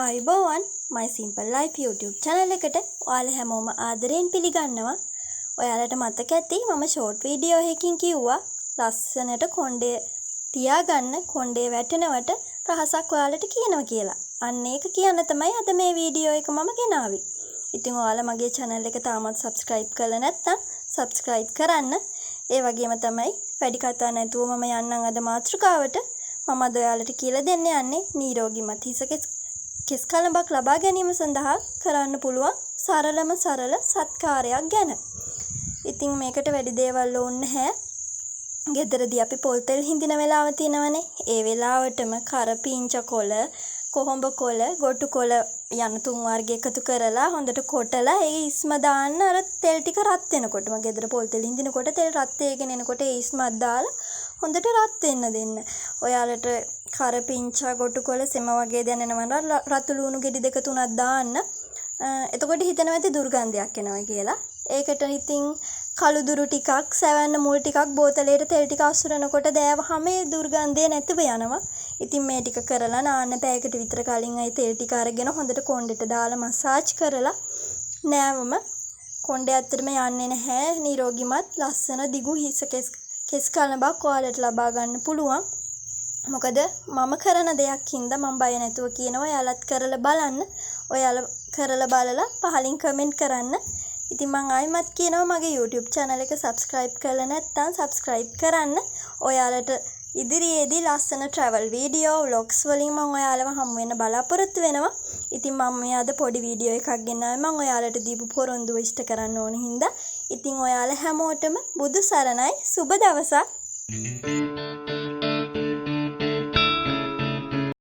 ආයුබෝවන් my simple life YouTube channel එකට ඔයාලා හැමෝම ආදරයෙන් පිළිගන්නවා. ඔයාලට මතක ඇති මම short video එකකින් කිව්වා ලස්සනට කොණ්ඩේ තියාගන්න කොණ්ඩේ වැටෙනවට රහසක් ඔයාලට කියනවා කියලා. අන්න ඒක කියන්න තමයි අද මේ වීඩියෝ එක මම ගෙනාවේ. ඉතින් ඔයාලා මගේ channel එක තාමත් subscribe කරලා නැත්නම් subscribe කරන්න. ඒ වගේම තමයි වැඩි කතා නැතුව මම යන්නම් අද මාතෘකාවට. මම අද ඔයාලට කියලා දෙන්න යන්නේ නිරෝගීමත් හිසකෙස් කෙස් කළඹක් ලබා ගැනීම සඳහා කරන්න පුළුවන් සරලම සරල සත්කාරයක් ගැන. ඉතින් මේකට වැඩි දේවල් ඕනේ නැහැ. ගෙදරදී අපි පොල් තෙල් හිඳින වෙලාව තියෙනවනේ. ඒ වෙලාවටම කරපිංච කොළ, කොහොඹ කොළ, ගොටු කොළ යන තුන් වර්ග එකතු කරලා හොඳට කොටලා ඒ ඉස්ම දාන්න අර තෙල් ටික රත් වෙනකොටම ගෙදර පොල් තෙල් හිඳිනකොට තෙල් රත් වෙගෙන එනකොට ඒ ඉස්මත් දාලා හොඳට රත් වෙන්න දෙන්න. ඔයාලට කරපිංචා ගොටු කොළ සෙම වගේ දැනෙනවා නම් රතු ලුණු ගෙඩි දෙක තුනක් දාන්න. එතකොට හිතනවා ඇති දුර්ගන්ධයක් එනවා කියලා. ඒකට ඉතින් කළුදුරු ටිකක්, සැවැන්න මුල් ටිකක් බෝතලයට තෙල් ටික අසුරනකොට දෑවහම ඒ දුර්ගන්ධය නැතිව යනවා. ඉතින් මේ ටික කරලා නාන්න පැයකට විතර කලින් අය තෙල් ටික අරගෙන හොඳට කොණ්ඩෙට දාලා මසාජ් කරලා නෑවම කොණ්ඩේ ඇත්තටම යන්නේ නැහැ. නිරෝගිමත් ලස්සන දිගු හිස කෙස් කළඹක් ඔයාලට ලබා ගන්න පුළුවන්. මොකද මම කරන දෙයක් හින්දා මම බය නැතුව කියනවා ඔයාලත් කරලා බලන්න. ඔයාලා කරලා බලලා පහලින් කමෙන්ට් කරන්න. ඉතින් මම ආයිමත් කියනවා මගේ YouTube channel එක subscribe කරලා නැත්නම් subscribe කරන්න. ඔයාලට ඉදිරියේදී ලස්සන travel video vlogs වලින් මම ඔයාලව හමු වෙන්න බලාපොරොත්තු වෙනවා. ඉතින් මම මේ අද පොඩි වීඩියෝ එකක් ගෙනාවේ මම ඔයාලට දීපු පොරොන්දුව ඉෂ්ට කරන්න ඕන හින්දා. ඉතින් ඔයාලා හැමෝටම බුදු සරණයි සුබ දවසක්.